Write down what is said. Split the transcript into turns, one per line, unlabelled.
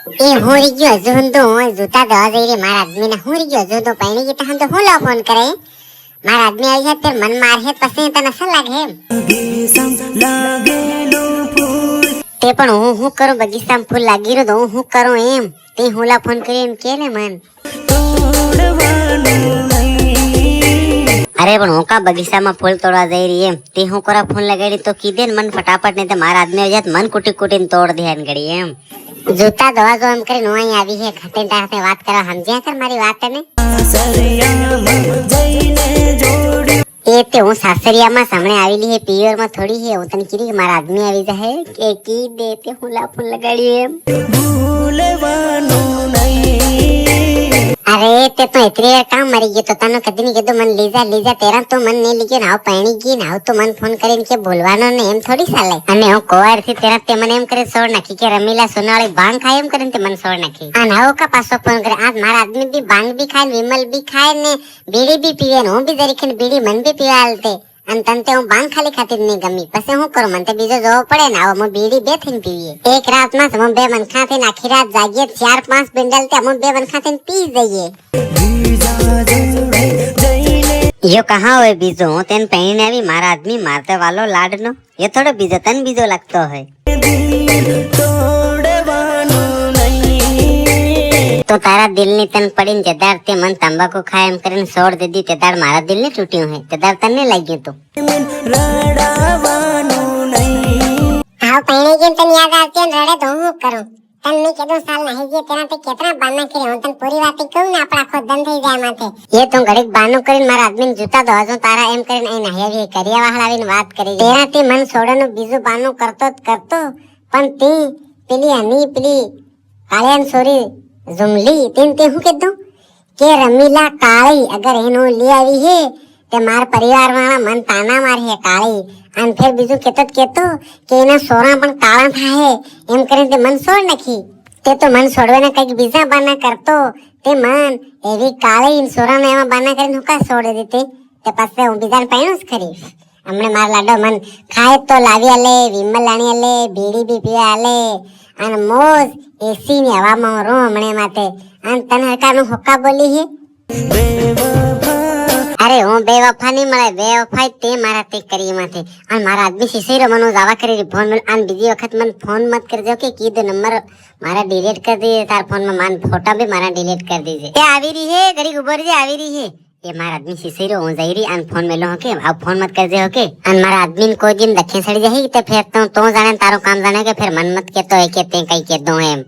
એ હું રી ગયો હજુ હું જૂતા દવા જઈ રે મારા આદમી ને હું રી ગયો હજુ તો પૈણી ગઈ તો હું લો ફોન કરે મારા આદમી આવી જાય તે મન માર હે પછી તને શું લાગે એમ તે પણ હું કરું બગીચામાં ફૂલ લાગી રહ્યો તો હું કરું એમ તે હુલા ફોન કરી એમ કે ને મન અરે પણ હું કા બગીચામાં ફૂલ તોડવા જઈ રહી એમ તે હું કોરા ફોન લગાડી તો કીધે ને મન ફટાફટ ને તે મારા આદમી આવી જાય મન કુટી કુટીને તોડ દે ઘડી એમ જૂતા દવા જો એમ કરીને હું અહીં આવી હે ખટેન તારે વાત કરવા સમજ્યા કર મારી વાત ને એ તે હું સાસરિયામાં સામે આવેલી હે પિયર માં થોડી હે હું તને કીધી કે મારા આદમી આવી જાય કે કી દે તે હુલા ફોન લગાડી એમ અરે તે તો इतने કામ મરી ગયો તો તને કદી ની કીધું મન લીજા તેરા તો મન નહીં લીધું નાવ પાણી ગઈ નાવ તો મન ફોન કરીને કે બોલવાનો ને એમ થોડી ચાલે અને હું કોવાર થી તેરા તે મને એમ કરે સોડ નાખી કે રમીલા સોનાળી ભાંગ ખાય એમ કરીને તે મને સોડ નાખી આ નાવ કા પાછો ફોન કરે આજ મારા આદમી બી ભાંગ બી ખાય વિમલ બી ખાય ને બીડી બી પીવે ને હું બી જરીખીને બીડી મન બી પીવા આલતે અને તને હું ભાંગ ખાલી ખાતી જ નહીં ગમી પછી હું કરું મને બીજો જોવો પડે ને આવો બીડી બે થઈને પીવીએ એક રાત માં હું બે મન ખાતી આખી રાત જાગીએ 4-5 બિંડલ તે અમે બે મન ખાતી પી જઈએ યો કहाँ હોય બીજો હું તેને પહેરીને આવી મારા આદમી મારતે વાલો લાડનો એ થોડો બીજો તને બીજો લાગતો હોય તો તારા દિલ ની તન પડીને જદાર તે મન તંબાકુ ખાય એમ કરીને છોડ દીધી તે દાડ મારા દિલ ને તૂટ્યું હે તે દાડ તને લાગ્યું તું આવ પહેણી ગઈ તને યાદ આવતી ને રડે તો હું કરું તન મે કીધું સાલ નહીં ગઈ તેના તે કેટલા બાના કરે હું તને પૂરી વાત કહું ને આપણા ખોદ દન થઈ જાય માથે એ તું ઘડીક બાનું કરીને મારા આદમી ને જૂતા દો હજુ તારા એમ કરીને અહીં નહેવી કરિયા વાહળ આવીને વાત કરી તેરા તે મન છોડવાનું બીજું બાનું કરતો પણ તી પેલી હની પેલી કાળિયાન સોરી ઝુમલી તેમ તે હું કીધું કે રમીલા કાળી અગર એનું લઈ આવી હે તે માર પરિવાર વાળા મન તાના મારી હે કાળી અને ફેર બીજું કેતો કે એના સોરા પણ કાળા થાય એમ કરીને તે મન છોડ નાખી તે તો મન છોડવાના કઈક બીજા બાના કરતો તે મન એવી કાળી સોરાને એમાં બાના કરીને હું કા છોડી દીધી તે પછી હું બીજાને પહેણું જ ખરી હમણે માર લાડો મન ખાય તો લાવી આલે વિમલ લાણી આલે બીડી બી પીવા આલે અને મોજ એસી ની હવામાં રહું હમણે માથે અને તને હકાનું હોકા બોલી હે અરે હું બેવફા નહીં મળે બેવફાઈ તે મારા તે કરી માથે અને મારા આદમી શિશિરો મને જાવા કરી ફોન અને બીજી વખત મને ફોન મત કરજો કે કીધું નંબર મારા ડિલીટ કરી દીધે તાર ફોન માં માન ફોટા બી મારા ડિલીટ કરી દીધે એ આવી રહી હે ઘડી ઉભર જે આવી રહી હે એ મારા આદમી શિશિરો હું જઈ રહી અને ફોન મેલો કે આ ફોન મત કરજે ઓકે અને મારા આદમી ને કોઈ દિન દક્ષિણ સડી જાય તો ફેર તો જાણે તારું કામ જાણે કે ફેર મન મત કેતો હોય કે તે કઈ કે દો એમ